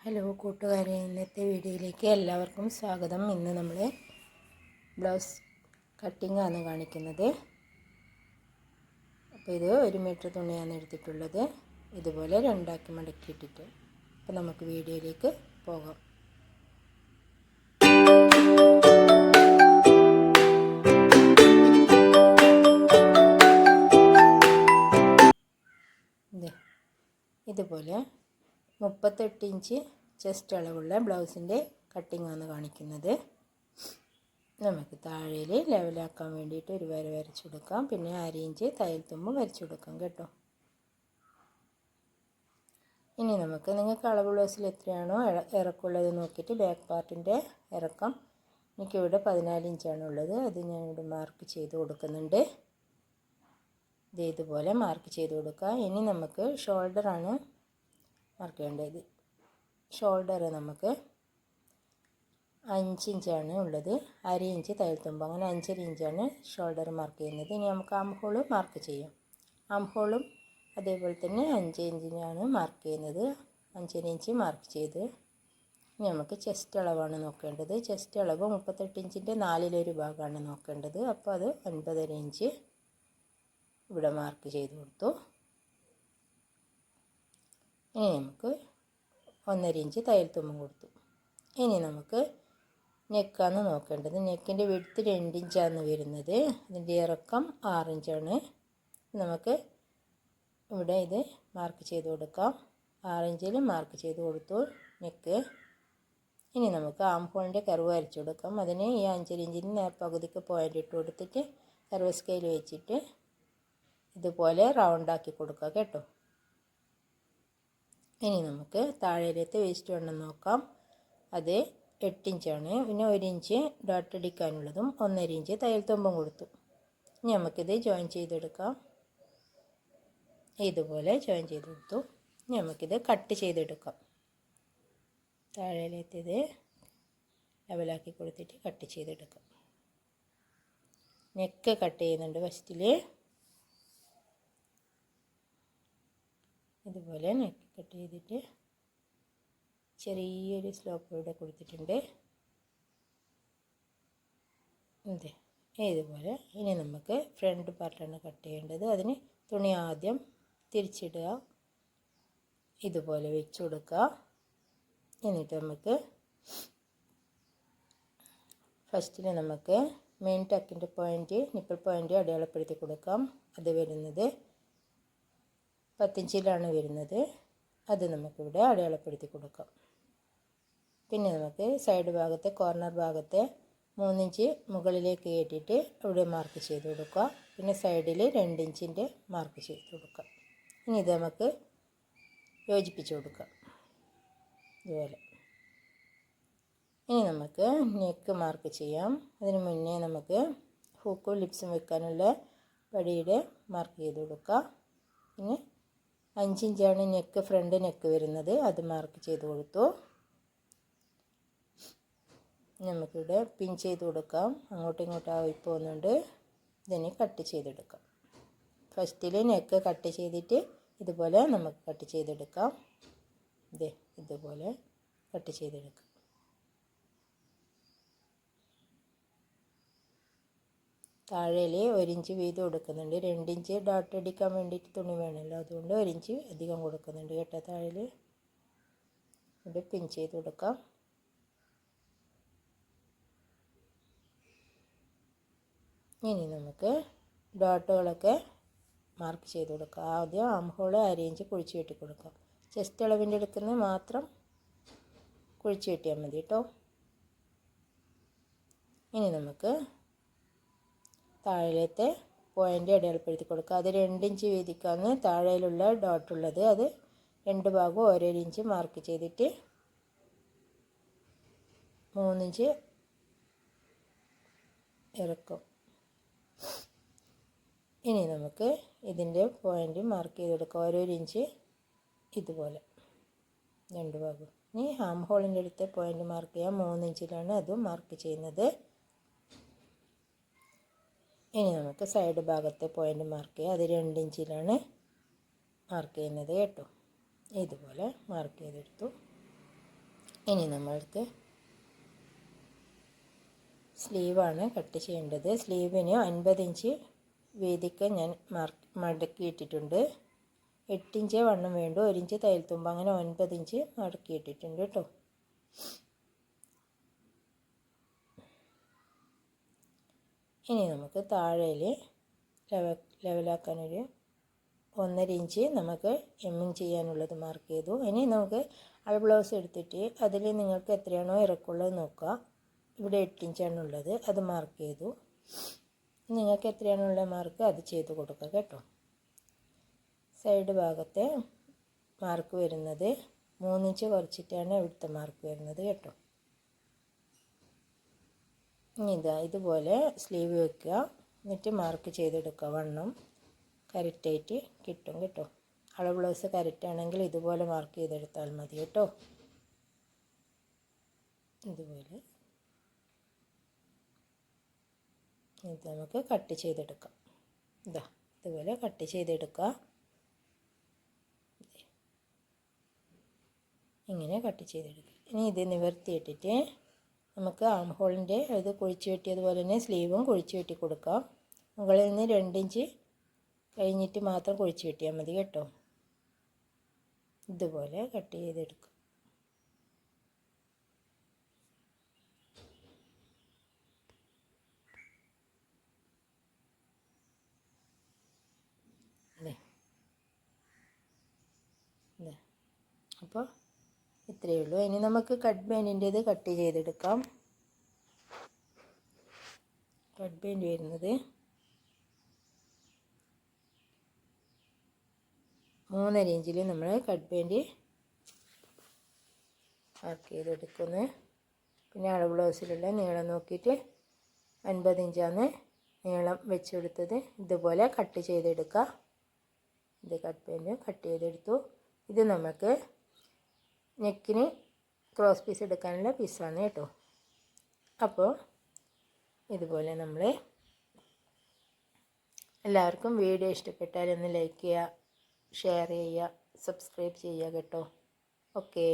Hello കൂട്ടുകാരെ, ഇന്നത്തെ വീഡിയോയിലേക്ക് എല്ലാവർക്കും സ്വാഗതം. ഇന്ന് നമ്മൾ ബ്ലൗസ് കട്ടിംഗ് ആണ് കാണിക്കുന്നത്. അപ്പോൾ ഇത് 1 മീറ്റർ തുണിയാണ് എടുത്തിട്ടുള്ളത്. ഇതുപോലെ രണ്ടാക്കി മടക്കിയിട്ടിട്ട് അപ്പോൾ നമുക്ക് വീഡിയോയിലേക്ക് പോകാം. ഇതുപോലെ 38 ഇഞ്ച് ചെസ്റ്റ് അളവുള്ള ബ്ലൗസിൻ്റെ കട്ടിംഗ് ആണ് കാണിക്കുന്നത്. നമുക്ക് താഴേൽ ലെവലാക്കാൻ വേണ്ടിയിട്ട് ഒരു വര വരച്ചു കൊടുക്കാം. പിന്നെ 1/2 ഇഞ്ച് തയ്യൽ തുമ്പ് വരച്ചു കൊടുക്കാം കേട്ടോ. ഇനി നിങ്ങൾക്ക് അളവ് ബ്ലൗസിൽ എത്രയാണോ ഇറക്കമുള്ളത് നോക്കിയിട്ട് ബാക്ക് പാർട്ടിൻ്റെ ഇറക്കം എനിക്കിവിടെ 14 ഇഞ്ചാണ് ഉള്ളത്. അത് ഞാനിവിടെ മാർക്ക് ചെയ്ത് കൊടുക്കുന്നുണ്ട്. ഇതുപോലെ മാർക്ക് ചെയ്ത് കൊടുക്കുക. ഇനി നമുക്ക് ഷോൾഡറാണ് മാർക്ക് ചെയ്യേണ്ടത്. ഷോൾഡർ നമുക്ക് 5 ഇഞ്ചാണ് ഉള്ളത്. 1/2 ഇഞ്ച് തയ്യൽ തുമ്പ്, അങ്ങനെ 5.5 ഇഞ്ചാണ് ഷോൾഡർ മാർക്ക് ചെയ്യുന്നത്. ഇനി നമുക്ക് ആം ഹോൾ മാർക്ക് ചെയ്യാം. ആം ഹോളും അതേപോലെ തന്നെ 5 ഇഞ്ചിനാണ് മാർക്ക് ചെയ്യുന്നത്. 5.5 ഇഞ്ച് മാർക്ക് ചെയ്ത് ഇനി നമുക്ക് ചെസ്റ്റ് അളവാണ് നോക്കേണ്ടത്. ചെസ്റ്റ് അളവ് 38 ഇഞ്ചിൻ്റെ 4/1 ഭാഗമാണ് നോക്കേണ്ടത്. അപ്പോൾ അത് 9.5 ഇഞ്ച് ഇവിടെ മാർക്ക് ചെയ്ത് കൊടുത്തു. ഇനി നമുക്ക് 1.5 ഇഞ്ച് തയ്യൽ തുമ്പും കൊടുത്തു. ഇനി നമുക്ക് നെക്കാണ് നോക്കേണ്ടത്. നെക്കിൻ്റെ വിഡ്ത്ത് 2 ഇഞ്ചാണ് വരുന്നത്. അതിൻ്റെ ഇറക്കം 6 ഇഞ്ചാണ്. നമുക്ക് ഇവിടെ ഇത് മാർക്ക് ചെയ്ത് കൊടുക്കാം. 6 ഇഞ്ചിൽ മാർക്ക് ചെയ്ത് കൊടുത്തു നെക്ക്. ഇനി നമുക്ക് ആം ഹോളിൻ്റെ കർവ് വരച്ചു കൊടുക്കാം. അതിന് ഈ 5.5 ഇഞ്ചിന് പകുതിക്ക് പോയിൻ്റ് ഇട്ട് കൊടുത്തിട്ട് കർവ് സ്കെയിൽ വെച്ചിട്ട് ഇതുപോലെ റൗണ്ടാക്കി കൊടുക്കുക കേട്ടോ. ഇനി നമുക്ക് താഴേലത്തെ വേസ്റ്റ് വണ്ണം നോക്കാം. അത് 8 ഇഞ്ചാണ്. പിന്നെ 1 ഇഞ്ച് ഡോട്ട് അടിക്കാനുള്ളതും 1.5 ഇഞ്ച് തയ്യൽ തുമ്പും കൊടുത്തു. ഇനി നമുക്കിത് ജോയിൻ ചെയ്തെടുക്കാം. ഇതുപോലെ ജോയിൻ ചെയ്ത് കൊടുത്തു. ഇനി നമുക്കിത് കട്ട് ചെയ്തെടുക്കാം. താഴേലത്തേത് ലെവലാക്കി കൊടുത്തിട്ട് കട്ട് ചെയ്തെടുക്കാം. നെക്ക് കട്ട് ചെയ്യുന്നുണ്ട് ഫസ്റ്റിൽ. ഇതുപോലെ നെക്ക് കട്ട് ചെയ്തിട്ട് ചെറിയൊരു സ്ലോപ്പ് ഇവിടെ കൊടുത്തിട്ടുണ്ട്. ഇതുപോലെ. ഇനി നമുക്ക് ഫ്രണ്ട് പാർട്ടാണ് കട്ട് ചെയ്യേണ്ടത്. അതിന് തുണി ആദ്യം തിരിച്ചിടുക, ഇതുപോലെ വെച്ച് കൊടുക്കുക. എന്നിട്ട് നമുക്ക് ഫസ്റ്റിൽ നമുക്ക് മെയിൻ ടക്കിൻ്റെ പോയിൻ്റ്, നിപ്പിൾ പോയിൻ്റ് അടയാളപ്പെടുത്തി കൊടുക്കാം. അത് വരുന്നത് 10 ഇഞ്ചിലാണ് വരുന്നത്. അത് നമുക്കിവിടെ അടയാളപ്പെടുത്തി കൊടുക്കാം. പിന്നെ നമുക്ക് സൈഡ് ഭാഗത്തെ കോർണർ ഭാഗത്തെ 3 ഇഞ്ച് മുകളിലേക്ക് കയറ്റിയിട്ട് ഇവിടെ മാർക്ക് ചെയ്ത് കൊടുക്കുക. പിന്നെ സൈഡിൽ 2 ഇഞ്ചിൻ്റെ മാർക്ക് ചെയ്ത് കൊടുക്കാം. ഇനി ഇത് നമുക്ക് യോജിപ്പിച്ച് കൊടുക്കാം ഇതുപോലെ. ഇനി നമുക്ക് നെക്ക് മാർക്ക് ചെയ്യാം. അതിന് മുന്നേ നമുക്ക് ഹൂക്കും ലിപ്സും വെക്കാനുള്ള പടിയുടെ മാർക്ക് ചെയ്ത് കൊടുക്കുക. പിന്നെ 5 ഇഞ്ചാണ് നെക്ക്, ഫ്രണ്ട് നെക്ക് വരുന്നത്. അത് മാർക്ക് ചെയ്ത് കൊടുത്തു. നമുക്കിവിടെ പിൻ ചെയ്ത് കൊടുക്കാം. അങ്ങോട്ടും ഇങ്ങോട്ടും ആയി പോകുന്നുണ്ട്. ഇതിനെ കട്ട് ചെയ്തെടുക്കാം. ഫസ്റ്റിൽ നെക്ക് കട്ട് ചെയ്തിട്ട് ഇതുപോലെ നമുക്ക് കട്ട് ചെയ്തെടുക്കാം. ഇതുപോലെ കട്ട് ചെയ്തെടുക്കാം. താഴേൽ 1 ഇഞ്ച് വീതം കൊടുക്കുന്നുണ്ട്. 2 ഇഞ്ച് ഡോട്ട് അടിക്കാൻ വേണ്ടിയിട്ട് തുണി വേണമല്ലോ, അതുകൊണ്ട് 1 ഇഞ്ച് അധികം കൊടുക്കുന്നുണ്ട് കേട്ടോ. താഴേൽ ഇവിടെ പിൻ ചെയ്ത് കൊടുക്കാം. ഇനി നമുക്ക് ഡോട്ടുകളൊക്കെ മാർക്ക് ചെയ്ത് കൊടുക്കാം. ആദ്യം ആം ഹോൾ 1/2 ഇഞ്ച് കുഴിച്ച് വെട്ടി കൊടുക്കാം. ചെസ്റ്റ് അളവിൻ്റെ എടുക്കുന്നത് മാത്രം കുഴിച്ച് വെട്ടിയാൽ മതി കേട്ടോ. ഇനി നമുക്ക് താഴേലത്തെ പോയിൻ്റ് അടയാളപ്പെടുത്തി കൊടുക്കുക. അത് 2 ഇഞ്ച് വീതിക്കാണ് താഴേലുള്ള ഡോട്ടുള്ളത്. അത് 2 ഭാഗവും 1.5 ഇഞ്ച് മാർക്ക് ചെയ്തിട്ട് 3 ഇഞ്ച് ഇറക്കും. ഇനി നമുക്ക് ഇതിൻ്റെ പോയിൻ്റ് മാർക്ക് ചെയ്ത് കൊടുക്കുക. 1.5 ഇഞ്ച് ഇതുപോലെ 2 ഭാഗവും. ഇനി ആം ഹോളിൻ്റെ അടുത്ത പോയിൻ്റ് മാർക്ക് ചെയ്യാം. 3 ഇഞ്ചിലാണ് അതും മാർക്ക് ചെയ്യുന്നത്. ഇനി നമുക്ക് സൈഡ് ഭാഗത്തെ പോയിൻ്റ് മാർക്ക് ചെയ്യാം. അത് 2 ഇഞ്ചിലാണ് മാർക്ക് ചെയ്യുന്നത് കേട്ടോ. ഇതുപോലെ മാർക്ക് ചെയ്തെടുത്തു. ഇനി നമ്മൾക്ക് സ്ലീവാണ് കട്ട് ചെയ്യേണ്ടത്. സ്ലീവിന് 50 ഇഞ്ച് വീതിക്ക് ഞാൻ മടക്കിയിട്ടിട്ടുണ്ട്. 8 ഇഞ്ച് വണ്ണം വേണ്ടു, 1 ഇഞ്ച് തയ്യൽ തുമ്പ്, അങ്ങനെ 9 ഇഞ്ച് മടക്കിയിട്ടിട്ടുണ്ട് കേട്ടോ. ഇനി നമുക്ക് താഴേൽ ലെവലാക്കാനൊരു 1.5 ഇഞ്ച് നമുക്ക് എമ്മിങ് ചെയ്യാനുള്ളത് മാർക്ക് ചെയ്തു. ഇനി നമുക്ക് അൾ ബ്ലൗസ് എടുത്തിട്ട് അതിൽ നിങ്ങൾക്ക് എത്രയാണോ ഇറക്കമുള്ളത് നോക്കുക. ഇവിടെ 8 ഇഞ്ചാണ് ഉള്ളത്, അത് മാർക്ക് ചെയ്തു. നിങ്ങൾക്ക് എത്രയാണുള്ള മാർക്ക് അത് ചെയ്ത് കൊടുക്കുക കേട്ടോ. സൈഡ് ഭാഗത്തെ മാർക്ക് വരുന്നത് 3 ഇഞ്ച് കുറച്ചിട്ടാണ് ഇവിടുത്തെ മാർക്ക് വരുന്നത് കേട്ടോ. ഇനി ഇതുപോലെ സ്ലീവ് വെക്കുക, എന്നിട്ട് മാർക്ക് ചെയ്തെടുക്കുക. വണ്ണം കറക്റ്റായിട്ട് കിട്ടും കേട്ടോ. അളവ് ബ്ലൗസ് കറക്റ്റാണെങ്കിൽ ഇതുപോലെ മാർക്ക് ചെയ്തെടുത്താൽ മതി കേട്ടോ. ഇതുപോലെ ഇത് നമുക്ക് കട്ട് ചെയ്തെടുക്കാം. ഇതുപോലെ കട്ട് ചെയ്തെടുക്കുക. ഇങ്ങനെ കട്ട് ചെയ്തെടുക്കുക. ഇനി ഇത് നിവർത്തിയിട്ടിട്ട് നമുക്ക് ആം ഹോളിൻ്റെ ഇത് കുഴിച്ച് വെട്ടിയതുപോലെ തന്നെ സ്ലീവും കുഴിച്ച് വെട്ടി കൊടുക്കാം. മുകളിൽ നിന്ന് 2 ഇഞ്ച് കഴിഞ്ഞിട്ട് മാത്രം കുഴിച്ച് വെട്ടിയാൽ മതി കേട്ടോ. ഇതുപോലെ കട്ട് ചെയ്തെടുക്കുക. അപ്പോൾ ഇത്രയേ ഉള്ളൂ. ഇനി നമുക്ക് കട്ട് ബെൻഡിൻ്റേത് കട്ട് ചെയ്തെടുക്കാം. കട്ട് ബെൻഡ് വരുന്നത് 3.5 ഇഞ്ചിൽ നമ്മൾ കട്ട് ബെൻഡ് മാർക്ക് ചെയ്തെടുക്കുന്നു. പിന്നെ അളവ് ബ്ലൗസിലുള്ള നീളം നോക്കിയിട്ട് 50 ഇഞ്ചാണ് നീളം വെച്ചെടുത്തത്. ഇതുപോലെ കട്ട് ചെയ്തെടുക്കുക. ഇത് കട്ട് ബെൻഡ് കട്ട് ചെയ്തെടുത്തു. ഇത് നമുക്ക് നെക്കിന് ക്രോസ് പീസ് എടുക്കാനുള്ള പീസാണ് കേട്ടോ. അപ്പോൾ ഇതുപോലെ നമ്മൾ എല്ലാവർക്കും വീഡിയോ ഇഷ്ടപ്പെട്ടാൽ ഒന്ന് ലൈക്ക് ചെയ്യുക, ഷെയർ ചെയ്യുക, സബ്സ്ക്രൈബ് ചെയ്യുക കേട്ടോ. ഓക്കേ.